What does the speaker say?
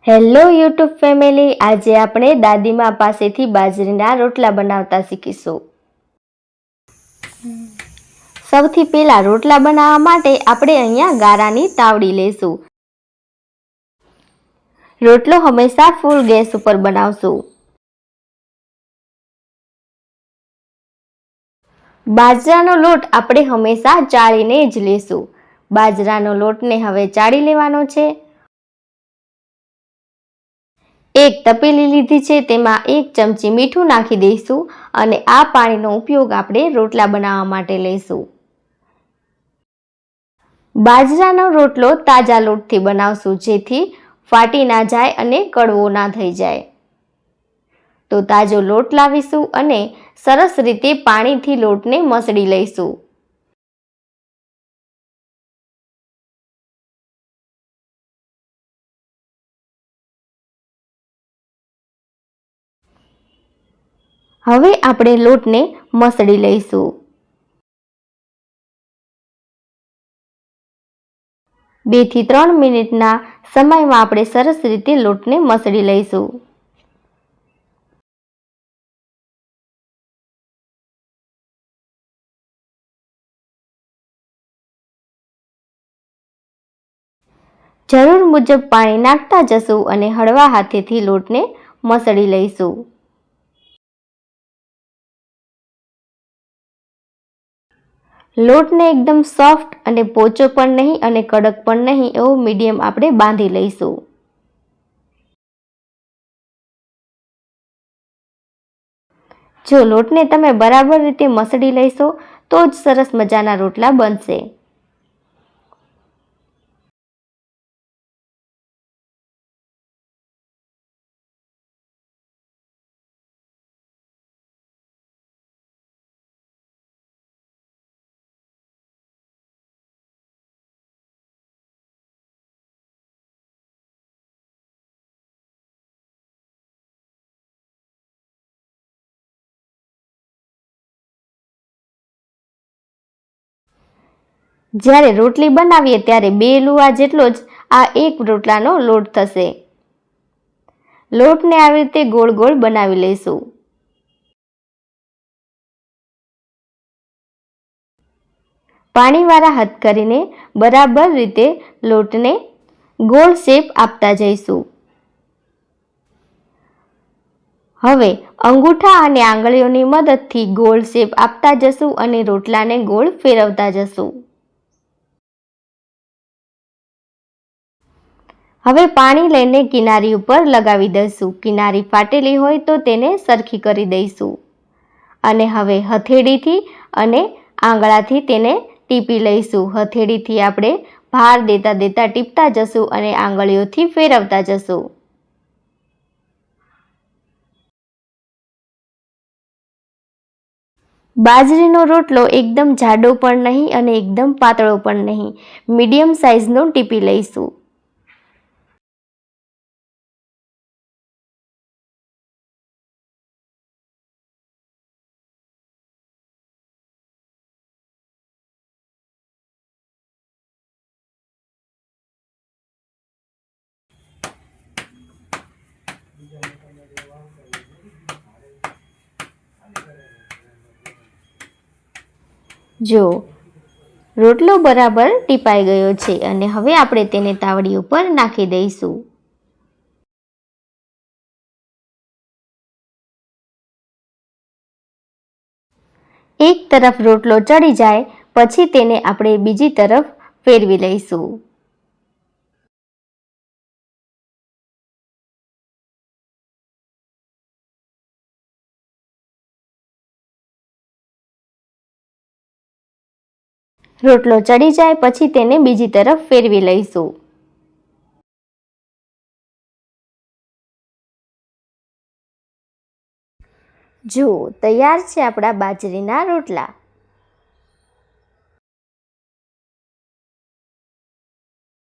Hello YouTube family, આજે આપણે દાદીમા પાસેથી બાજરીના રોટલા બનાવતા શીખીશું। સૌથી પહેલા રોટલા બનાવવા માટે આપણે અહીંયા ગારાની તાવડી લઈશું। રોટલો હંમેશા ફૂલ ગેસ ઉપર બનાવશું। બાજરાનો લોટ આપણે હંમેશા ચાળીને જ લેશું। બાજરાનો લોટને હવે ચાળી લેવાનો છે। એક તપેલી લીધી છે, તેમાં 1 ચમચી મીઠું નાખી દઈશું અને આ પાણીનો ઉપયોગ આપણે રોટલા બનાવવા માટે લઈશું। બાજરાનો રોટલો તાજા લોટથી બનાવશું, જેથી ફાટી ના જાય અને કડવો ના થઈ જાય। તો તાજો લોટ લાવીશું અને સરસ રીતે પાણીથી લોટને મસળી લઈશું। હવે આપણે લોટને મસળી લઈશું। 2 થી 3 મિનિટના સમયમાં આપણે સરસ રીતે લોટને મસળી લઈશું। જરૂર મુજબ પાણી નાખતા જશું અને હળવા હાથેથી લોટને મસળી લઈશું। લોટને એકદમ સોફ્ટ અને પોચો પણ નહીં અને કડક પણ નહીં એવો મીડિયમ આપણે બાંધી લઈશું। જો લોટને તમે બરાબર રીતે મસળી લેશો તો જ સરસ મજાના રોટલા બનશે। જ્યારે રોટલી બનાવીએ ત્યારે 2 લુઆ જેટલો જ આ એક રોટલાનો લોટ થશે। લોટને આવી રીતે ગોળ ગોળ બનાવી લઈશું। પાણીવાળા હાથ કરીને બરાબર રીતે લોટને ગોળ શેપ આપતા જઈશું। હવે અંગૂઠા અને આંગળીઓની મદદથી ગોળ શેપ આપતા જશું અને રોટલાને ગોળ ફેરવતા જશું। હવે પાણી લઈને કિનારી ઉપર લગાવી દઈશું। કિનારી ફાટેલી હોય તો તેને સરખી કરી દઈશું અને હવે હથેળીથી અને આંગળાથી તેને ટીપી લઈશું। હથેળીથી આપણે ભાર દેતા દેતા ટીપતા જશું અને આંગળીઓથી ફેરવતા જશું। બાજરીનો રોટલો એકદમ જાડો પણ નહીં અને એકદમ પાતળો પણ નહીં, મીડિયમ સાઇઝનો ટીપી લઈશું। જો રોટલો બરાબર ટીપાઈ ગયો છે અને હવે આપણે તેને તાવડી ઉપર નાખી દઈશું। એક તરફ રોટલો ચડી જાય પછી તેને આપણે બીજી તરફ ફેરવી લઈશું। રોટલો ચડી જાય પછી તેને બીજી તરફ ફેરવી લઈશું। જો તૈયાર છે આપણા બાજરીના રોટલા।